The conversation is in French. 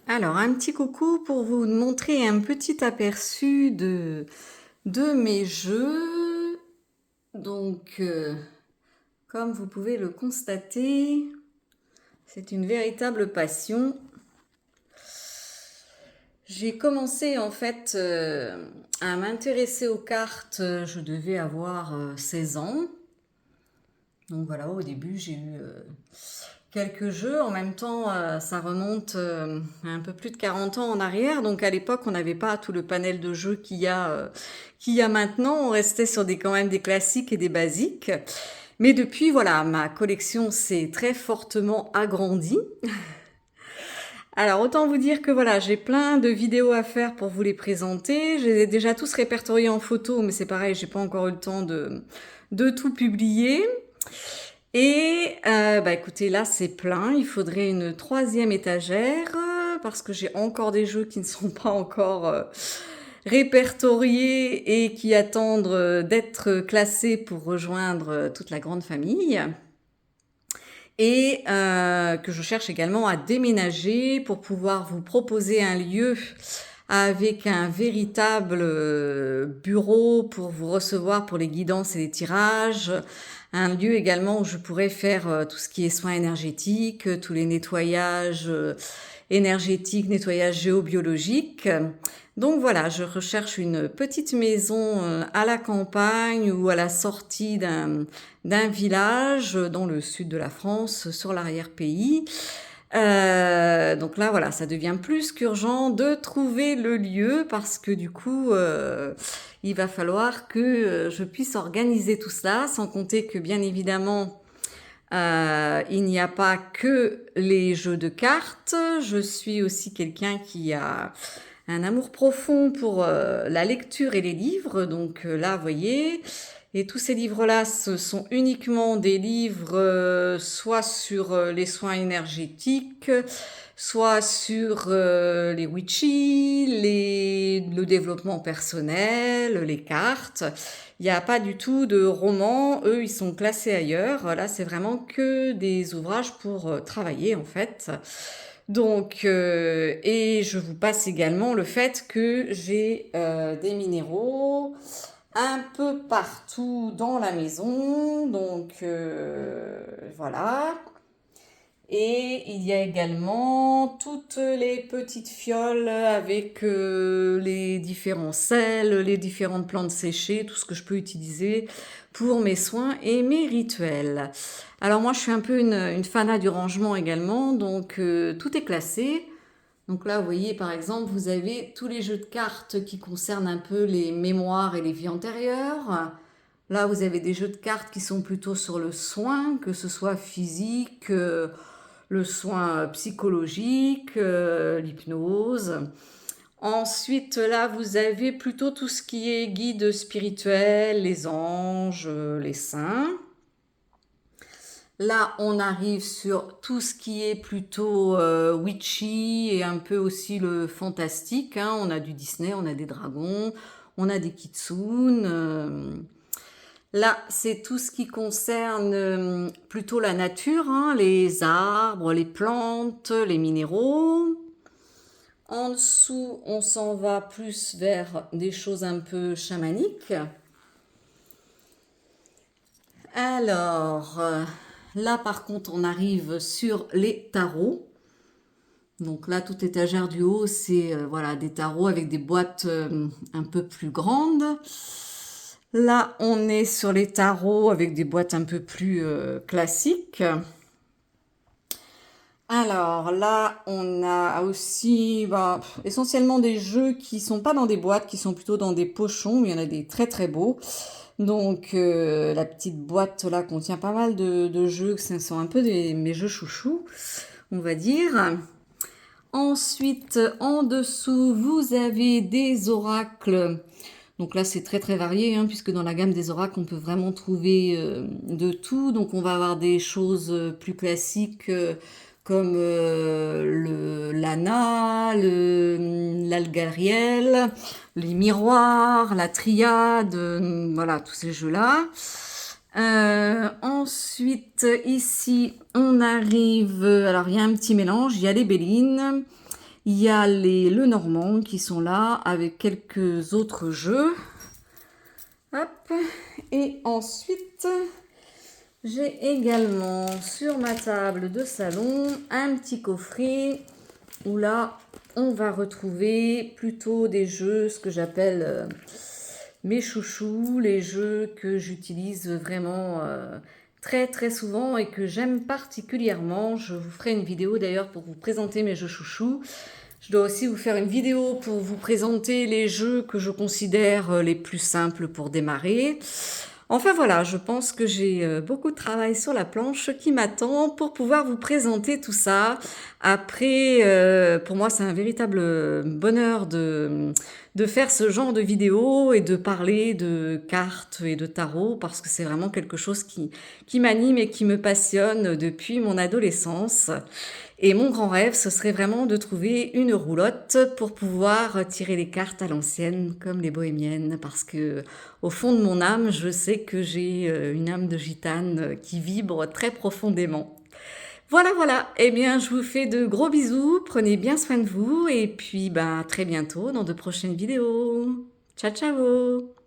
Alors, un petit coucou pour vous montrer un petit aperçu de mes jeux. Donc, comme vous pouvez le constater, c'est une véritable passion. J'ai commencé en fait à m'intéresser aux cartes, je devais avoir 16 ans. Donc voilà, au début j'ai eu quelques jeux. En même temps, ça remonte à un peu plus de 40 ans en arrière. Donc à l'époque, on n'avait pas tout le panel de jeux qu'il y a maintenant. On restait sur quand même des classiques et des basiques. Mais depuis, voilà, ma collection s'est très fortement agrandie. Alors autant vous dire que voilà, j'ai plein de vidéos à faire pour vous les présenter. Je les ai déjà tous répertoriés en photo, mais c'est pareil, j'ai pas encore eu le temps de tout publier. Et bah écoutez, là c'est plein, il faudrait une troisième étagère parce que j'ai encore des jeux qui ne sont pas encore répertoriés et qui attendent d'être classés pour rejoindre toute la grande famille. Et que je cherche également à déménager pour pouvoir vous proposer un lieu avec un véritable bureau pour vous recevoir pour les guidances et les tirages. Un lieu également où je pourrais faire tout ce qui est soins énergétiques, tous les nettoyages énergétiques, nettoyages géobiologiques. Donc voilà, je recherche une petite maison à la campagne ou à la sortie d'un village dans le sud de la France, sur l'arrière-pays. Donc là, voilà, ça devient plus qu'urgent de trouver le lieu parce que du coup, il va falloir que je puisse organiser tout cela, sans compter que bien évidemment, il n'y a pas que les jeux de cartes. Je suis aussi quelqu'un qui a un amour profond pour la lecture et les livres. Donc là, vous voyez, et tous ces livres-là, ce sont uniquement des livres soit sur les soins énergétiques, soit sur les witchy, le développement personnel, les cartes. Il n'y a pas du tout de romans, eux ils sont classés ailleurs. Là c'est vraiment que des ouvrages pour travailler en fait. Donc, et je vous passe également le fait que j'ai des minéraux un peu partout dans la maison. Donc, voilà. Et il y a également toutes les petites fioles avec les différents sels, les différentes plantes séchées, tout ce que je peux utiliser pour mes soins et mes rituels. Alors moi, je suis un peu une fanat du rangement également, donc tout est classé. Donc là, vous voyez, par exemple, vous avez tous les jeux de cartes qui concernent un peu les mémoires et les vies antérieures. Là, vous avez des jeux de cartes qui sont plutôt sur le soin, que ce soit physique, le soin psychologique, l'hypnose. Ensuite, là, vous avez plutôt tout ce qui est guide spirituel, les anges, les saints. Là, on arrive sur tout ce qui est plutôt witchy et un peu aussi le fantastique, hein. On a du Disney, on a des dragons, on a des kitsune. Là, c'est tout ce qui concerne plutôt la nature, hein, les arbres, les plantes, les minéraux. En dessous, on s'en va plus vers des choses un peu chamaniques. Alors, là par contre, on arrive sur les tarots. Donc là, toute étagère du haut, c'est voilà, des tarots avec des boîtes un peu plus grandes. Là, on est sur les tarots avec des boîtes un peu plus classiques. Alors là, on a aussi essentiellement des jeux qui sont pas dans des boîtes, qui sont plutôt dans des pochons, mais il y en a des très très beaux. Donc la petite boîte là contient pas mal de jeux, ce sont un peu mes jeux chouchous, on va dire. Ensuite, en dessous, vous avez des oracles. Donc là, c'est très très varié, hein, puisque dans la gamme des oracles, on peut vraiment trouver de tout. Donc on va avoir des choses plus classiques comme l'Anna, l'Algariel, les miroirs, la triade, voilà, tous ces jeux-là. Ensuite, ici, on arrive... Alors, il y a un petit mélange. Il y a les bélines, Il y a le Normand qui sont là avec quelques autres jeux. Hop. Et ensuite, j'ai également sur ma table de salon un petit coffret où là, on va retrouver plutôt des jeux, ce que j'appelle mes chouchous, les jeux que j'utilise vraiment très très souvent et que j'aime particulièrement. Je vous ferai une vidéo d'ailleurs pour vous présenter mes jeux chouchous. Je dois aussi vous faire une vidéo pour vous présenter les jeux que je considère les plus simples pour démarrer. Enfin voilà, je pense que j'ai beaucoup de travail sur la planche qui m'attend pour pouvoir vous présenter tout ça. Après, pour moi, c'est un véritable bonheur de faire ce genre de vidéo et de parler de cartes et de tarot parce que c'est vraiment quelque chose qui m'anime et qui me passionne depuis mon adolescence. Et mon grand rêve, ce serait vraiment de trouver une roulotte pour pouvoir tirer les cartes à l'ancienne, comme les bohémiennes, parce que au fond de mon âme, je sais que j'ai une âme de gitane qui vibre très profondément. Voilà, voilà. Eh bien, je vous fais de gros bisous, prenez bien soin de vous, et puis bah, à très bientôt dans de prochaines vidéos. Ciao, ciao!